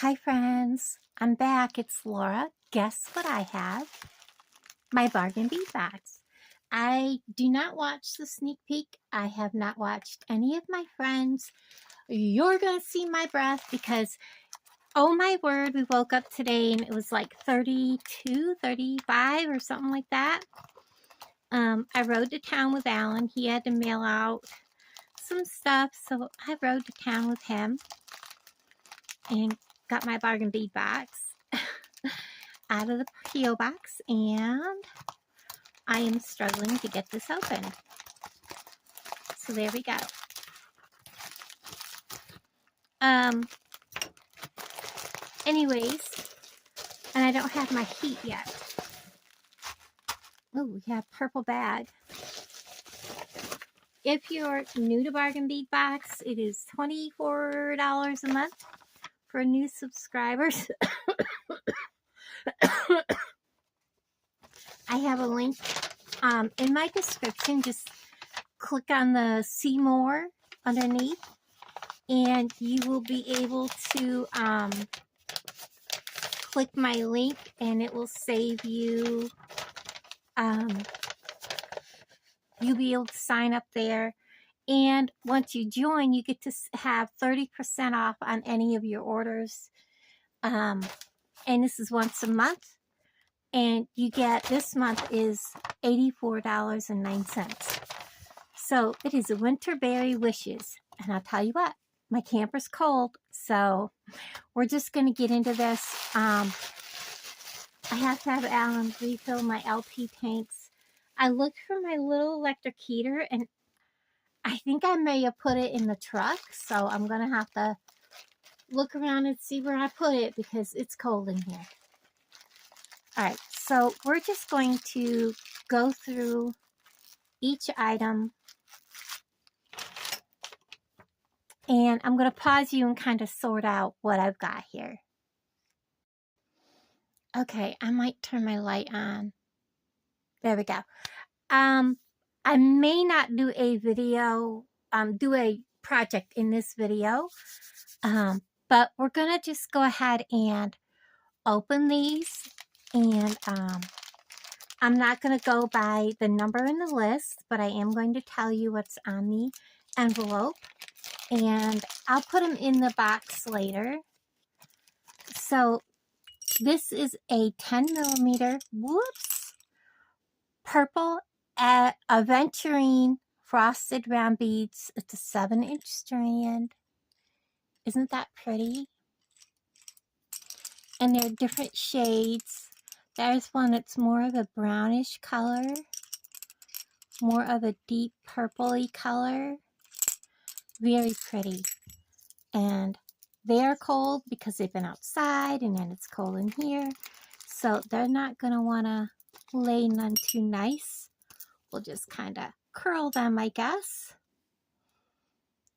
Hi friends, I'm back. It's Laura. Guess what I have? My bargain bead box. I do not watch the sneak peek. I have not watched any of my friends. You're going to see my breath because, oh my word, we woke up today and it was like 32, 35 or something like that. I rode to town with Alan. He had to mail out some stuff, so I rode to town with him and got my bargain bead box out of the P.O. box, and I am struggling to get this open. So there we go. Anyways, and I don't have my heat yet. Oh, we have purple bag. If you're new to Bargain Bead Box, it is $24 a month for new subscribers. I have a link in my description. Just click on the See More underneath, and you will be able to click my link, and it will save you. You'll be able to sign up there, and once you join, you get to have 30% off on any of your orders. And this is once a month, and you get, this month is $84.09. So it is a Winterberry Wishes, and I'll tell you what, my camper's cold, so we're just going to get into this. I have to have Alan refill my LP tanks. I looked for my little electric heater, and I think I may have put it in the truck, so I'm going to have to look around and see where I put it because it's cold in here. All right, so we're just going to go through each item, and I'm going to pause you and kind of sort out what I've got here. Okay, I might turn my light on. There we go. I may not do a video, do a project in this video, but we're going to just go ahead and open these, and I'm not going to go by the number in the list, but I am going to tell you what's on the envelope, and I'll put them in the box later. So this is a 10 millimeter, purple aventurine frosted round beads. It's a 7-inch strand. Isn't that pretty? And they're different shades. There's one that's more of a brownish color, more of a deep purpley color. Very pretty. And they're cold because they've been outside, and then it's cold in here. So they're not going to want to lay none too nice. We'll just kind of curl them, I guess.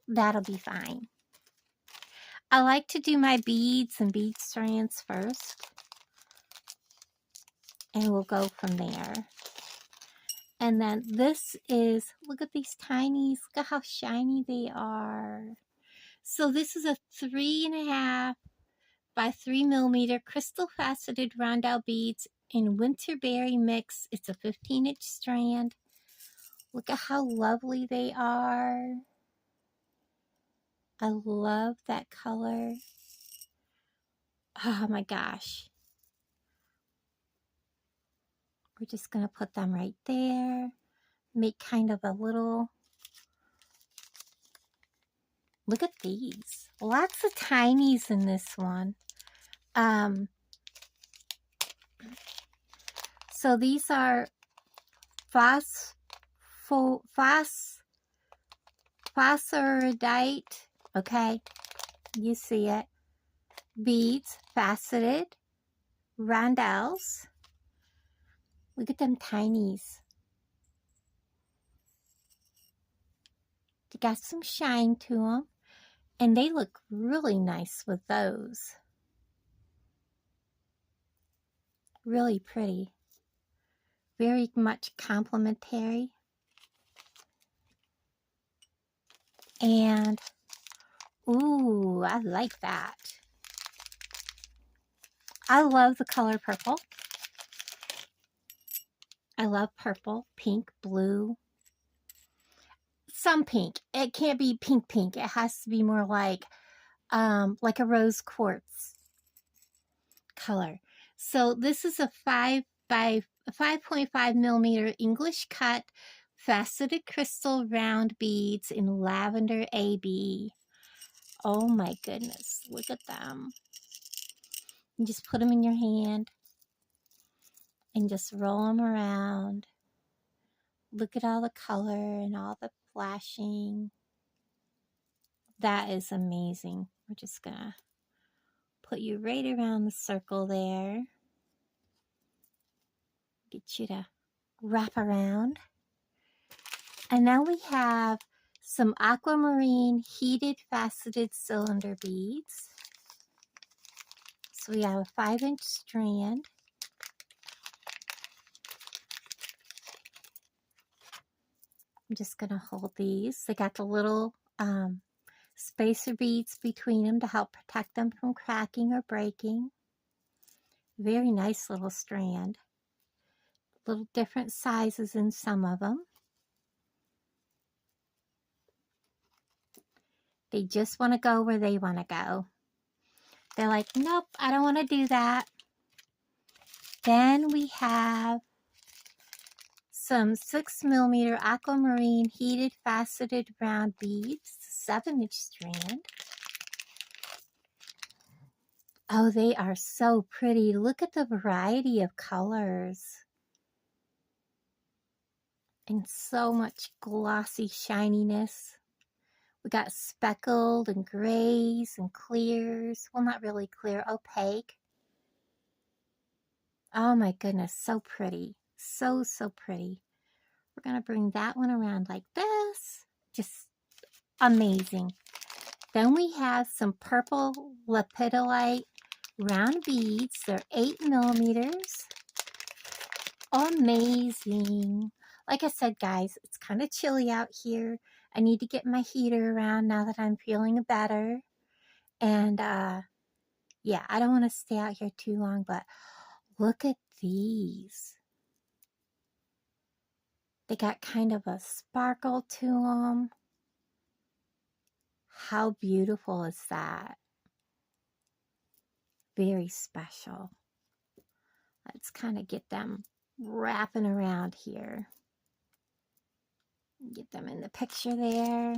That'll be fine. I like to do my beads and bead strands first, and we'll go from there. And then this is, look at these tinies. Look at how shiny they are. So this is a 3.5 by 3 millimeter crystal faceted rondelle beads in Winterberry mix. It's a 15-inch strand. Look at how lovely they are. I love that color. Oh my gosh. We're just going to put them right there. Make kind of a little... Look at these. Lots of tinies in this one. So these are phosphoridite, okay, you see it, beads, faceted, rondelles. Look at them tinies. They got some shine to them, and they look really nice with those. Really pretty. Very much complimentary. And, ooh, I like that. I love the color purple. I love purple, pink, blue. Some pink. It can't be pink pink. It has to be more like a rose quartz color. So this is a 5 by 5.5 millimeter English cut faceted crystal round beads in lavender AB. Oh my goodness, look at them. You just put them in your hand and just roll them around. Look at all the color and all the flashing. That is amazing. We're just gonna put you right around the circle there. Get you to wrap around. And now we have some aquamarine heated faceted cylinder beads. So we have a 5-inch strand. I'm just going to hold these. They got the little spacer beads between them to help protect them from cracking or breaking. Very nice little strand. Little different sizes in some of them. They just want to go where they want to go. They're like, nope, I don't want to do that. Then we have some 6 millimeter aquamarine heated faceted round beads, 7-inch strand. Oh, they are so pretty. Look at the variety of colors. And so much glossy shininess. We got speckled and grays and clears. Well, not really clear, opaque. Oh my goodness, so pretty. So, so pretty. We're going to bring that one around like this. Just amazing. Then we have some purple lepidolite round beads. They're 8 millimeters. Amazing. Like I said, guys, it's kind of chilly out here. I need to get my heater around now that I'm feeling better. And yeah, I don't want to stay out here too long, but look at these. They got kind of a sparkle to them. How beautiful is that? Very special. Let's kind of get them wrapping around here. Get them in the picture there.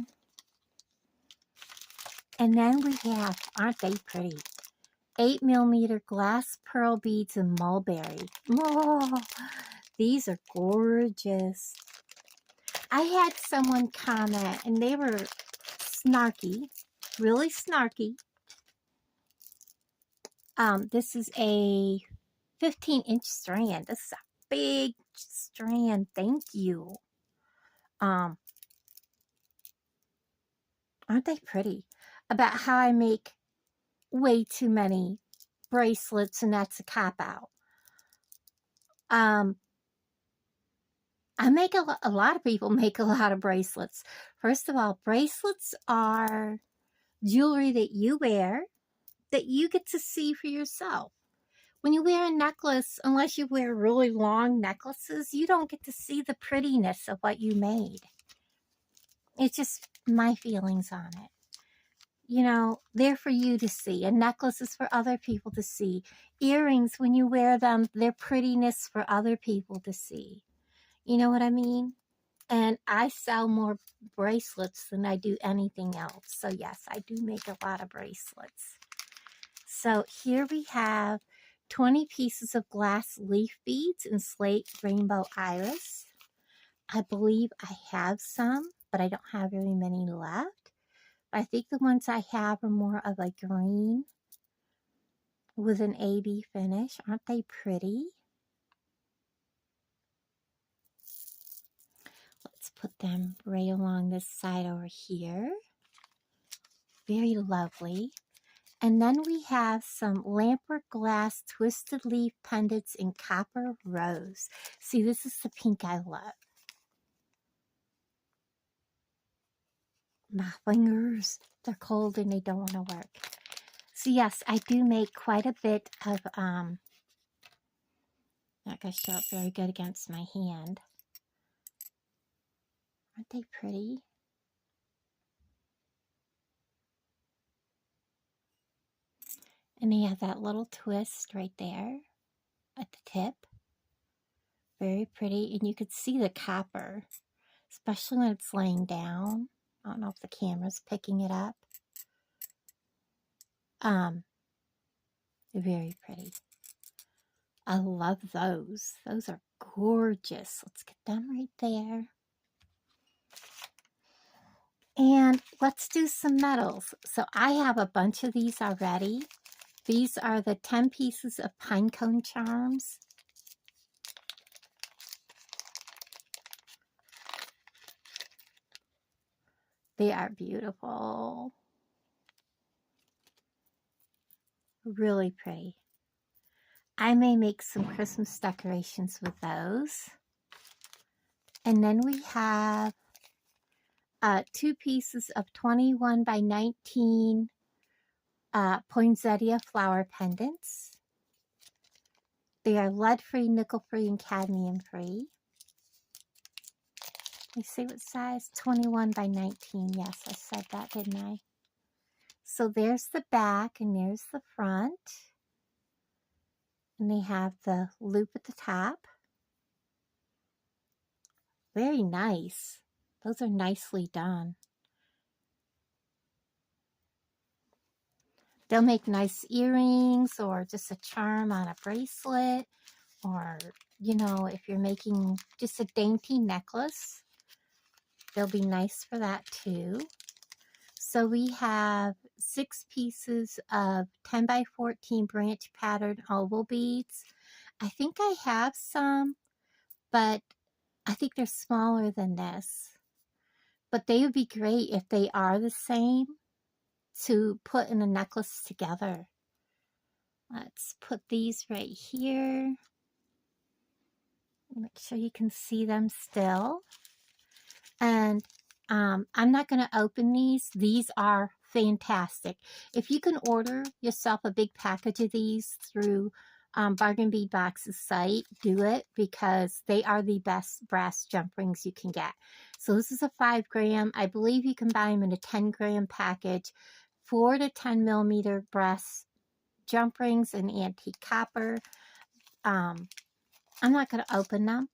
And then we have, aren't they pretty? 8 millimeter glass pearl beads in mulberry. Oh, these are gorgeous. I had someone comment and they were snarky, really snarky. This is a 15-inch strand. This is a big strand. Thank you. Aren't they pretty? About how I make way too many bracelets and that's a cop-out. I make a lot of people make a lot of bracelets. First of all, bracelets are jewelry that you wear that you get to see for yourself. When you wear a necklace, unless you wear really long necklaces, you don't get to see the prettiness of what you made. It's just my feelings on it. You know, they're for you to see. A necklace is for other people to see. Earrings, when you wear them, they're prettiness for other people to see. You know what I mean? And I sell more bracelets than I do anything else. So yes, I do make a lot of bracelets. So here we have 20 pieces of glass leaf beads in slate rainbow iris. I believe I have some, but I don't have very many left. I think the ones I have are more of a green with an AB finish. Aren't they pretty? Let's put them right along this side over here. Very lovely. And then we have some lamper glass twisted leaf pendants in copper rose. See, this is the pink I love. My fingers, they're cold and they don't want to work. So yes, I do make quite a bit of, not going to show up very good against my hand. Aren't they pretty? And they have that little twist right there at the tip. Very pretty. And you could see the copper, especially when it's laying down. I don't know if the camera's picking it up. Very pretty. I love those. Those are gorgeous. Let's get them right there. And let's do some metals. So I have a bunch of these already. These are the 10 pieces of pinecone charms. They are beautiful. Really pretty. I may make some Christmas decorations with those. And then we have 2 pieces of 21 by 19 poinsettia flower pendants. They are lead-free, nickel-free, and cadmium-free. Let me see what size. 21 by 19. Yes, I said that, didn't I? So there's the back and there's the front. And they have the loop at the top. Very nice. Those are nicely done. They'll make nice earrings or just a charm on a bracelet, or, you know, if you're making just a dainty necklace, they'll be nice for that too. So we have 6 pieces of 10 by 14 branch pattern oval beads. I think I have some, but I think they're smaller than this. But they would be great if they are the same to put in a necklace together. Let's put these right here. Make sure you can see them still. And I'm not going to open these. These are fantastic. If you can order yourself a big package of these through Bargain Bead Box's site, do it, because they are the best brass jump rings you can get. So this is a 5 gram. I believe you can buy them in a 10 gram package. 4 to 10 millimeter brass jump rings in antique copper. I'm not going to open them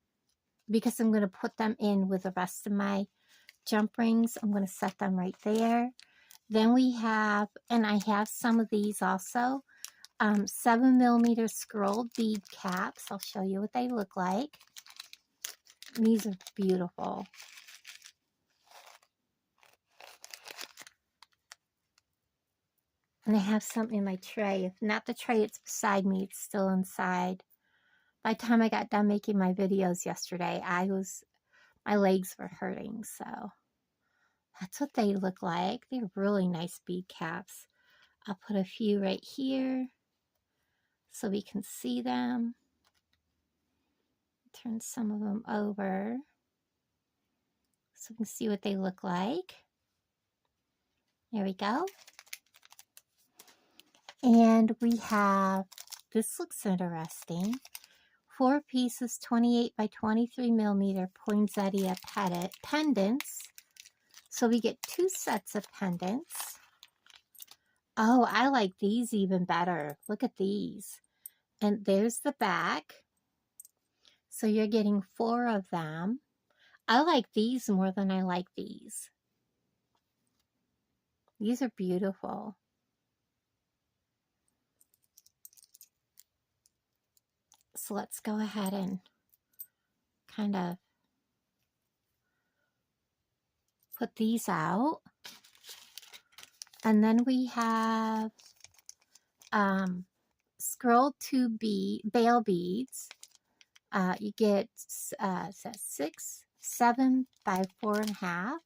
because I'm going to put them in with the rest of my jump rings. I'm going to set them right there. Then we have, and I have some of these also, 7 millimeter scrolled bead caps. I'll show you what they look like. These are beautiful. And I have something in my tray. If not the tray, it's beside me. It's still inside. By the time I got done making my videos yesterday, my legs were hurting, so that's what they look like. They're really nice bead caps. I'll put a few right here so we can see them. Turn some of them over so we can see what they look like. There we go. And we have, this looks interesting, 4 pieces, 28 by 23 millimeter poinsettia pendants. So we get 2 sets of pendants. Oh, I like these even better. Look at these. And there's the back. So you're getting 4 of them. I like these more than I like these. These are beautiful. So let's go ahead and kind of put these out. And then we have scroll to bail beads. You get 6, 7 by 4.5.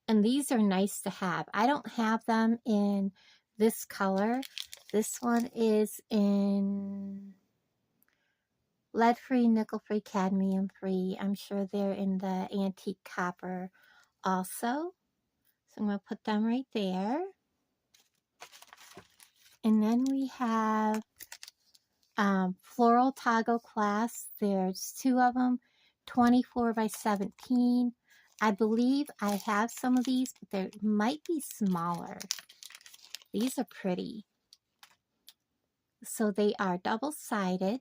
And these are nice to have. I don't have them in this color. This one is in lead-free, nickel-free, cadmium-free. I'm sure they're in the antique copper also. So I'm going to put them right there. And then we have floral toggle clasps. There's 2 of them, 24 by 17. I believe I have some of these, but they might be smaller. These are pretty. So they are double-sided.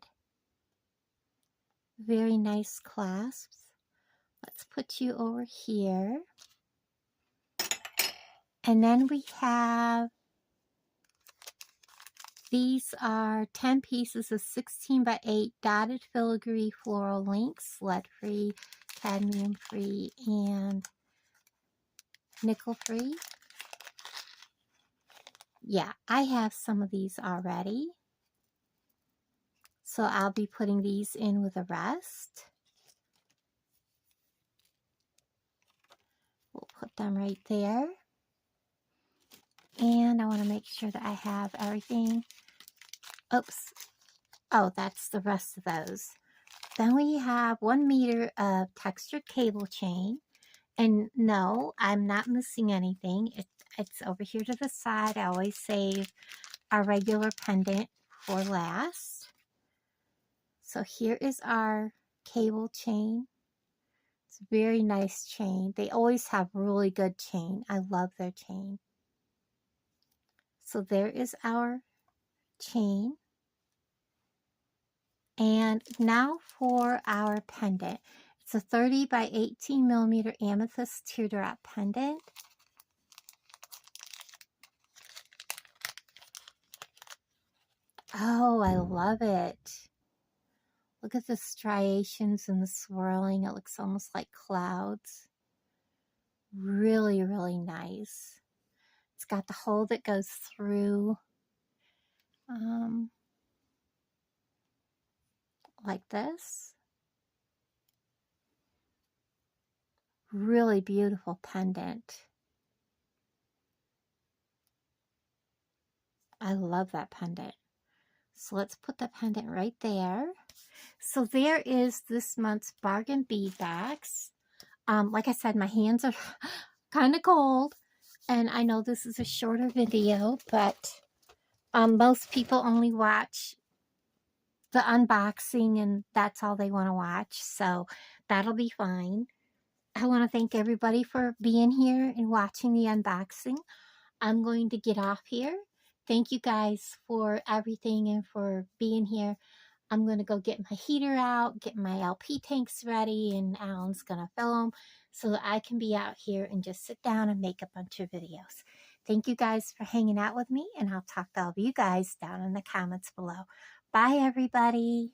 Very nice clasps. Let's put you over here. And then we have, these are 10 pieces of 16 by 8 dotted filigree floral links, lead-free, cadmium-free, and nickel-free. Yeah, I have some of these already. So I'll be putting these in with the rest. We'll put them right there. And I want to make sure that I have everything. Oops. Oh, that's the rest of those. Then we have 1 meter of textured cable chain. And no, I'm not missing anything. It's over here to the side. I always save our regular pendant for last. So here is our cable chain. It's a very nice chain. They always have really good chain. I love their chain. So there is our chain. And now for our pendant. It's a 30 by 18 millimeter amethyst teardrop pendant. Oh, I love it. Look at the striations and the swirling. It looks almost like clouds. Really, really nice. It's got the hole that goes through like this. Really beautiful pendant. I love that pendant. So let's put the pendant right there. So there is this month's bargain bead bags. Like I said, my hands are kind of cold, and I know this is a shorter video, but most people only watch the unboxing and that's all they want to watch, so that'll be fine. I want to thank everybody for being here and watching the unboxing. I'm going to get off here. Thank you guys for everything and for being here. I'm going to go get my heater out, get my LP tanks ready, and Alan's going to fill them so that I can be out here and just sit down and make a bunch of videos. Thank you guys for hanging out with me, and I'll talk to all of you guys down in the comments below. Bye, everybody.